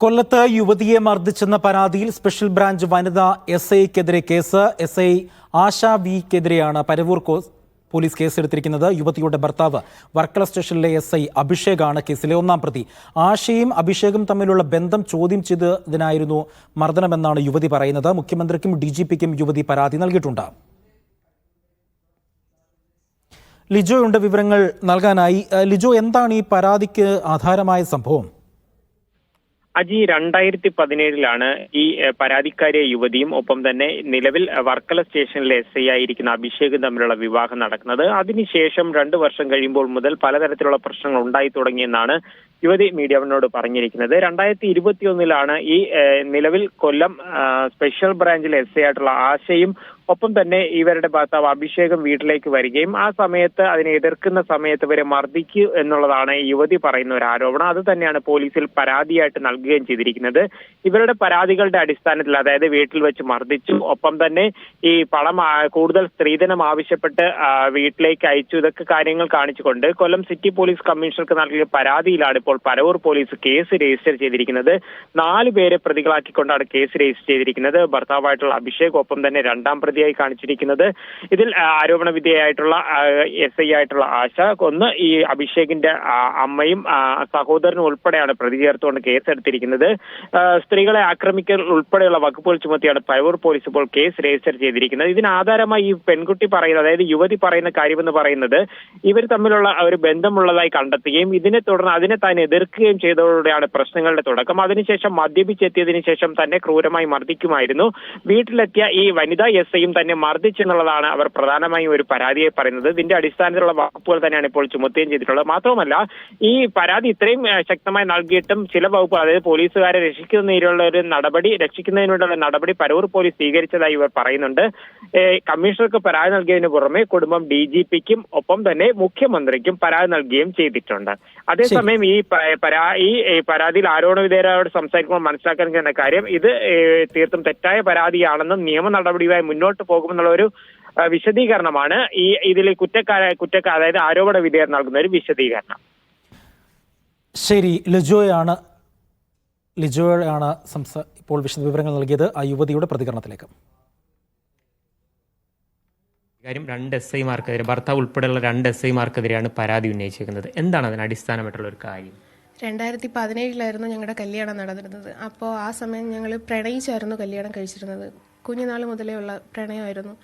കൊല്ലത്ത് യുവതിയെ മർദ്ദിച്ചെന്ന പരാതിയിൽ സ്പെഷ്യൽ ബ്രാഞ്ച് വനിതാ എസ്ഐക്കെതിരെ കേസ്. എസ്ഐ ആശ വിക്കെതിരെയാണ് പരവൂർ പോലീസ് കേസെടുത്തിരിക്കുന്നത്. യുവതിയുടെ ഭർത്താവ് വർക്കല സ്റ്റേഷനിലെ എസ്ഐ അഭിഷേകാണ് കേസിലെ ഒന്നാം പ്രതി. ആശയും അഭിഷേകും തമ്മിലുള്ള ബന്ധം ചോദ്യം ചെയ്തതിനായിരുന്നു മർദ്ദനമെന്നാണ് യുവതി പറയുന്നത്. മുഖ്യമന്ത്രിക്കും DGPക്കും യുവതി പരാതി നൽകിയിട്ടുണ്ട്. ലിജോയുണ്ട് വിവരങ്ങൾ നൽകാനായി. ലിജോ, എന്താണ് ഈ പരാതിക്ക് ആധാരമായ സംഭവം? അജി, 2017 ഈ പരാതിക്കാരിയ യുവതിയും ഒപ്പം തന്നെ നിലവിൽ വർക്കല സ്റ്റേഷനിലെ SI ആയിരിക്കുന്ന അഭിഷേകും തമ്മിലുള്ള വിവാഹം നടക്കുന്നത്. അതിനുശേഷം 2 വർഷം കഴിയുമ്പോൾ മുതൽ പലതരത്തിലുള്ള പ്രശ്നങ്ങൾ ഉണ്ടായി തുടങ്ങിയെന്നാണ് യുവതി മീഡിയവനോട് പറഞ്ഞിരിക്കുന്നത്. 2021 ഈ നിലവിൽ കൊല്ലം സ്പെഷ്യൽ ബ്രാഞ്ചിലെ SI ആയിട്ടുള്ള ആശയും ഒപ്പം തന്നെ ഇവരുടെ ഭർത്താവ് അഭിഷേകം വീട്ടിലേക്ക് വരികയും ആ സമയത്ത് അതിനെ എതിർക്കുന്ന സമയത്ത് ഇവരെ മർദ്ദിക്കൂ എന്നുള്ളതാണ് യുവതി പറയുന്ന ഒരു ആരോപണം. അത് തന്നെയാണ് പോലീസിൽ പരാതിയായിട്ട് നൽകുകയും ചെയ്തിരിക്കുന്നത്. ഇവരുടെ പരാതികളുടെ അടിസ്ഥാനത്തിൽ, അതായത് വീട്ടിൽ വെച്ച് മർദ്ദിച്ചു, ഒപ്പം തന്നെ ഈ പണം കൂടുതൽ സ്ത്രീധനം ആവശ്യപ്പെട്ട് വീട്ടിലേക്ക് അയച്ചു, ഇതൊക്കെ കാര്യങ്ങൾ കാണിച്ചുകൊണ്ട് കൊല്ലം സിറ്റി പോലീസ് കമ്മീഷണർക്ക് നൽകിയ പരാതിയിലാണ് ഇപ്പോൾ പരവൂർ പോലീസ് കേസ് രജിസ്റ്റർ ചെയ്തിരിക്കുന്നത്. 4 പേരെ പ്രതികളാക്കിക്കൊണ്ടാണ് കേസ് രജിസ്റ്റർ ചെയ്തിരിക്കുന്നത്. ഭർത്താവായിട്ടുള്ള അഭിഷേക്, ഒപ്പം തന്നെ രണ്ടാം പ്രതിയായി കാണിച്ചിരിക്കുന്നത് ഇതിൽ ആരോപണ വിധേയായിട്ടുള്ള SI ആയിട്ടുള്ള ആശ, ഒന്ന് ഈ അഭിഷേകിന്റെ അമ്മയും സഹോദരനും ഉൾപ്പെടെയാണ് പ്രതി ചേർത്തുകൊണ്ട് കേസെടുത്തിരിക്കുന്നത്. സ്ത്രീകളെ ആക്രമിക്കൽ ഉൾപ്പെടെയുള്ള വകുപ്പുകൾ ചുമത്തിയാണ് പരവൂർ പോലീസ് ഇപ്പോൾ കേസ് രജിസ്റ്റർ ചെയ്തിരിക്കുന്നത്. ഇതിനാധാരമായി ഈ പെൺകുട്ടി പറയുന്നത്, അതായത് യുവതി പറയുന്ന കാര്യമെന്ന് പറയുന്നത്, ഇവർ തമ്മിലുള്ള ഒരു ബന്ധമുള്ളതായി കണ്ടെത്തുകയും ഇതിനെ തുടർന്ന് അതിനെ താൻ എതിർക്കുകയും ചെയ്തതോടെയാണ് പ്രശ്നങ്ങളുടെ തുടക്കം. അതിനുശേഷം മദ്യപിച്ചെത്തിയതിനു ശേഷം തന്നെ ക്രൂരമായി മർദ്ദിക്കുമായിരുന്നു. വീട്ടിലെത്തിയ ഈ വനിതാ SI തന്നെ മർദ്ദിച്ചെന്നുള്ളതാണ് അവർ പ്രധാനമായും ഒരു പരാതിയെ പറയുന്നത്. ഇതിന്റെ അടിസ്ഥാനത്തിലുള്ള വകുപ്പുകൾ തന്നെയാണ് ഇപ്പോൾ ചുമത്തുകയും ചെയ്തിട്ടുള്ളത്. മാത്രവുമല്ല, ഈ പരാതി ഇത്രയും ശക്തമായി നൽകിയിട്ടും ചില വകുപ്പുകൾ, അതായത് പോലീസുകാരെ രക്ഷിക്കുന്നതിനുള്ള നടപടി പരവൂർ പോലീസ് സ്വീകരിച്ചതായി ഇവർ പറയുന്നുണ്ട്. കമ്മീഷണർക്ക് പരാതി നൽകിയതിനു പുറമെ കുടുംബം DGPക്കും ഒപ്പം തന്നെ മുഖ്യമന്ത്രിക്കും പരാതി നൽകുകയും ചെയ്തിട്ടുണ്ട്. അതേസമയം ഈ പരാതിയിൽ ആരോപണ വിധേയരോട് സംസാരിക്കുമ്പോൾ മനസ്സിലാക്കാൻ കഴിയുന്ന കാര്യം, ഇത് തീർത്തും തെറ്റായ പരാതിയാണെന്നും നിയമ നടപടിയുമായി മുന്നോട്ട് പോകുമെന്നുള്ള ഒരു വിശദീകരണമാണ് ഇതിൽ അതായത് ആരോപണ വിധേയർ നൽകുന്ന ഒരു വിശദീകരണം. ശരി, ലിജോയാണ് ഇപ്പോൾ വിശദവിവരങ്ങൾ നൽകിയത്. ആ യുവതിയുടെ പ്രതികരണത്തിലേക്ക്. കാര്യം 2 SIമാർക്കെതിരെ, ഭർത്താവ് ഉൾപ്പെടെയുള്ള 2 SIമാർക്കെതിരെയാണ് പരാതി ഉന്നയിച്ചിരിക്കുന്നത്. എന്താണ് അതിന് അടിസ്ഥാനമായിട്ടുള്ള ഒരു കാര്യം? 2017 ഞങ്ങളുടെ കല്യാണം നടന്നിരുന്നത്. അപ്പോൾ ആ സമയം ഞങ്ങൾ പ്രണയിച്ചായിരുന്നു കല്യാണം കഴിച്ചിരുന്നത്. കുഞ്ഞുനാൾ മുതലേ ഉള്ള പ്രണയമായിരുന്നു.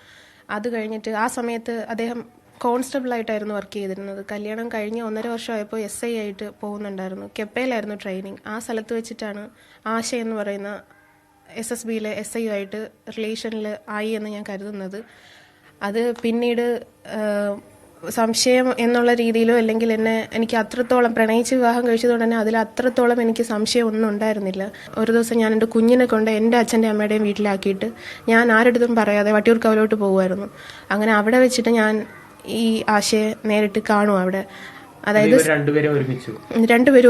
അത് കഴിഞ്ഞിട്ട് ആ സമയത്ത് അദ്ദേഹം കോൺസ്റ്റബിളായിട്ടായിരുന്നു വർക്ക് ചെയ്തിരുന്നത്. കല്യാണം കഴിഞ്ഞ് 1.5 വർഷമായപ്പോൾ SI ആയിട്ട് പോകുന്നുണ്ടായിരുന്നു. കെപ്പയിലായിരുന്നു ട്രെയിനിങ്. ആ സ്ഥലത്ത് വെച്ചിട്ടാണ് ആശ എന്ന് പറയുന്ന SSBയിലെ SI ആയിട്ട് റിലേഷനിൽ ആയി എന്ന് ഞാൻ കരുതുന്നത്. അത് പിന്നീട് സംശയം എന്നുള്ള രീതിയിലോ, അല്ലെങ്കിൽ എനിക്ക് അത്രത്തോളം പ്രണയിച്ച് വിവാഹം കഴിച്ചതുകൊണ്ട് തന്നെ അതിൽ അത്രത്തോളം എനിക്ക് സംശയം ഒന്നും ഉണ്ടായിരുന്നില്ല. ഒരു ദിവസം ഞാൻ എൻ്റെ കുഞ്ഞിനെ കൊണ്ട് എൻ്റെ അച്ഛൻ്റെ അമ്മയുടെയും വീട്ടിലാക്കിയിട്ട് ഞാൻ ആരുടെടുത്തും പറയാതെ വട്ടിയൂർക്കാവിലോട്ട് പോകുമായിരുന്നു. അങ്ങനെ അവിടെ വെച്ചിട്ട് ഞാൻ ഈ ആശയെ നേരിട്ട് കാണും അവിടെ. അതായത് രണ്ടുപേരും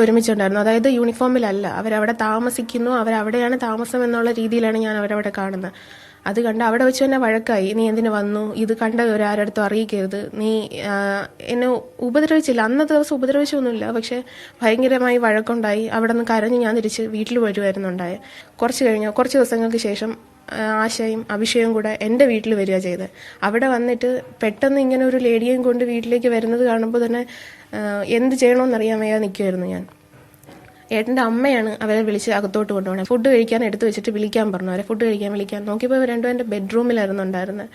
ഒരുമിച്ചുണ്ടായിരുന്നു. അതായത് യൂണിഫോമിലല്ല, അവരവിടെ താമസിക്കുന്നു, അവരവിടെയാണ് താമസം എന്നുള്ള രീതിയിലാണ് ഞാൻ അവരവിടെ കാണുന്നത്. അത് കണ്ട് അവിടെ വെച്ച് തന്നെ വഴക്കായി. നീ എന്തിനു വന്നു, ഇത് കണ്ട ഒരാരടുത്തും അറിയിക്കരുത്, നീ എന്നെ ഉപദ്രവിച്ചില്ല. അന്നത്തെ ദിവസം ഉപദ്രവിച്ചൊന്നുമില്ല, പക്ഷെ ഭയങ്കരമായി വഴക്കുണ്ടായി. അവിടെ നിന്ന് കരഞ്ഞ് ഞാൻ തിരിച്ച് വീട്ടിൽ വരുമായിരുന്നുണ്ടായത്. കുറച്ച് ദിവസങ്ങൾക്ക് ശേഷം ആശയും അഭിഷേകും കൂടെ എൻ്റെ വീട്ടിൽ വരിക ചെയ്തത്. അവിടെ വന്നിട്ട് പെട്ടെന്ന് ഇങ്ങനെ ഒരു ലേഡിയെയും കൊണ്ട് വീട്ടിലേക്ക് വരുന്നത് കാണുമ്പോൾ തന്നെ എന്ത് ചെയ്യണമെന്നറിയാൻ വയ്യാതെ നിൽക്കുമായിരുന്നു ഞാൻ. ഏട്ടൻ്റെ അമ്മയാണ് അവരെ വിളിച്ച് അകത്തോട്ട് കൊണ്ടുപോകണം. ഫുഡ് കഴിക്കാൻ എടുത്തു വെച്ചിട്ട് വിളിക്കാൻ പറഞ്ഞു. അവരെ ഫുഡ് വിളിക്കാൻ നോക്കിയപ്പോൾ രണ്ടും എൻ്റെ ബെഡ്റൂമിലായിരുന്നു ഉണ്ടായിരുന്നത്.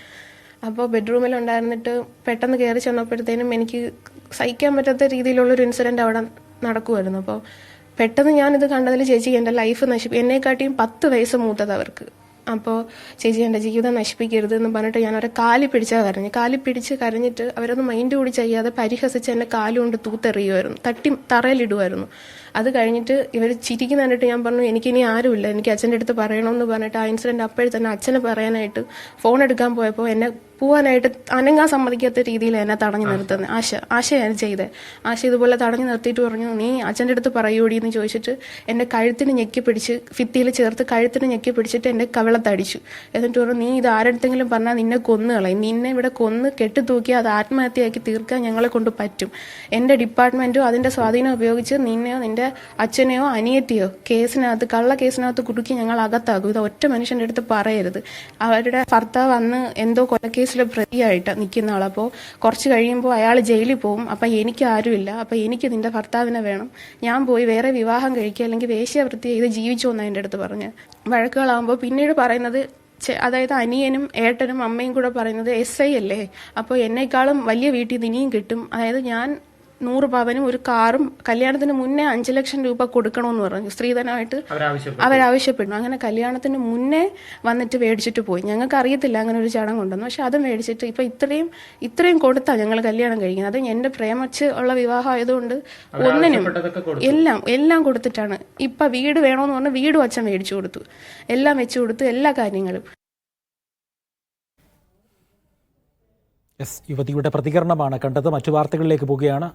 അപ്പോൾ ബെഡ്റൂമിലുണ്ടായിരുന്നിട്ട് പെട്ടെന്ന് കയറി ചെന്നപ്പോഴത്തേനും എനിക്ക് സഹിക്കാൻ പറ്റാത്ത രീതിയിലുള്ളൊരു ഇൻസിഡൻറ്റ് അവിടെ നടക്കുമായിരുന്നു. അപ്പോൾ പെട്ടെന്ന് ഞാനിത് കണ്ടതിൽ ചേച്ചി എൻ്റെ ലൈഫ് എന്നെക്കാട്ടിയും 10 വയസ്സ് മൂത്തത് അവർക്ക്. അപ്പോൾ ചേച്ചി എൻ്റെ ജീവിതം നശിപ്പിക്കരുത് എന്ന് പറഞ്ഞിട്ട് ഞാൻ അവരെ കാലി പിടിച്ച് കരഞ്ഞിട്ട് അവരൊന്നും മൈൻഡ് കൂടി ചെയ്യാതെ പരിഹസിച്ച് എന്നെ കാലുകൊണ്ട് തൂത്തെറിയുമായിരുന്നു, തട്ടി തറയിലിടുമായിരുന്നു. അത് കഴിഞ്ഞിട്ട് ഇവർ ചിരിക്കുന്ന കണ്ടിട്ട് ഞാൻ പറഞ്ഞു, എനിക്കിനി ആരുമില്ല, എനിക്ക് അച്ഛൻ്റെ അടുത്ത് പറയണമെന്ന് പറഞ്ഞിട്ട് ആ ഇൻസിഡൻറ്റ് അപ്പോഴും തന്നെ അച്ഛനെ പറയാനായിട്ട് ഫോൺ എടുക്കാൻ പോയപ്പോൾ എന്നെ പോകാനായിട്ട് അനങ്ങാൻ സമ്മതിക്കാത്ത രീതിയിൽ എന്നെ തടഞ്ഞു നിർത്തുന്നത്. ആശയാണ് ചെയ്തത്. ആശ ഇതുപോലെ തടഞ്ഞു നിർത്തിയിട്ട് പറഞ്ഞു, നീ അച്ഛൻ്റെ അടുത്ത് പറയൂടി എന്ന് ചോദിച്ചിട്ട് എന്റെ കഴുത്തിന് ഞെക്കി പിടിച്ച് ഭിത്തിയിൽ ചേർത്ത് കഴുത്തിന് ഞെക്കി പിടിച്ചിട്ട് എന്റെ കവിളത്തടിച്ചു. എന്നിട്ട് പറഞ്ഞു, നീ ഇത് ആരെടുത്തെങ്കിലും പറഞ്ഞാൽ നിന്നെ കൊന്നു കളയും, നിന്നെ ഇവിടെ കൊന്ന് കെട്ടിത്തൂക്കി അത് ആത്മഹത്യയാക്കി തീർക്കാൻ ഞങ്ങളെ കൊണ്ട് പറ്റും. എന്റെ ഡിപ്പാർട്ട്മെന്റോ അതിന്റെ സ്വാധീനം ഉപയോഗിച്ച് നിന്നെയോ നിന്റെ അച്ഛനെയോ അനിയത്തിയോ കേസിനകത്ത് കള്ള കേസിനകത്ത് കുടുക്കി ഞങ്ങൾ അകത്താകും. ഇത് ഒറ്റ മനുഷ്യന്റെ അടുത്ത് പറയരുത്. അവരുടെ ഭർത്താവ് അന്ന് എന്തോ കൊലക്കേസിലെ പ്രതിയായിട്ട് നിൽക്കുന്ന ആൾ. അപ്പോൾ കുറച്ച് കഴിയുമ്പോൾ അയാൾ ജയിലിൽ പോകും. അപ്പം എനിക്ക് ആരുമില്ല, അപ്പം എനിക്ക് നിന്റെ ഭർത്താവിനെ വേണം, ഞാൻ പോയി വേറെ വിവാഹം കഴിക്കുക അല്ലെങ്കിൽ വേശ്യാവൃത്തി ചെയ്ത് ജീവിച്ചോ എന്ന് എൻ്റെ അടുത്ത് പറഞ്ഞ് വഴക്കുകളാകുമ്പോൾ പിന്നീട് പറയുന്നത്, അതായത് അനിയനും ഏട്ടനും അമ്മയും കൂടെ പറയുന്നത് SI അല്ലേ, അപ്പോൾ എന്നേക്കാളും വലിയ വീട്ടിൽ നിന്ന് ഇനിയും കിട്ടും. അതായത് ഞാൻ 100 പവനും ഒരു കാറും കല്യാണത്തിന് മുന്നേ 5 ലക്ഷം രൂപ കൊടുക്കണമെന്ന് പറഞ്ഞു സ്ത്രീധനമായിട്ട് അവരാവശ്യപ്പെടുന്നു. അങ്ങനെ കല്യാണത്തിന് മുന്നേ വന്നിട്ട് മേടിച്ചിട്ട് പോയി. ഞങ്ങൾക്ക് അറിയത്തില്ല അങ്ങനെ ഒരു ചടങ്ങുണ്ടെന്ന്. പക്ഷെ അത് മേടിച്ചിട്ട് ഇപ്പൊ ഇത്രയും കൊടുത്താ ഞങ്ങൾ കല്യാണം കഴിക്കുന്നത്. അത് എന്റെ പ്രേമിച്ച് ഉള്ള വിവാഹം ആയതുകൊണ്ട് ഒന്നിനും എല്ലാം കൊടുത്തിട്ടാണ്. ഇപ്പൊ വീട് വേണമെന്ന് പറഞ്ഞാൽ വീടും അച്ഛൻ മേടിച്ചു കൊടുത്തു, എല്ലാം വെച്ചു കൊടുത്തു, എല്ലാ കാര്യങ്ങളും. യുവതിയുടെ പ്രതികരണമാണ് കണ്ടത്. മറ്റു വാർത്തകളിലേക്ക് പോവുകയാണ്.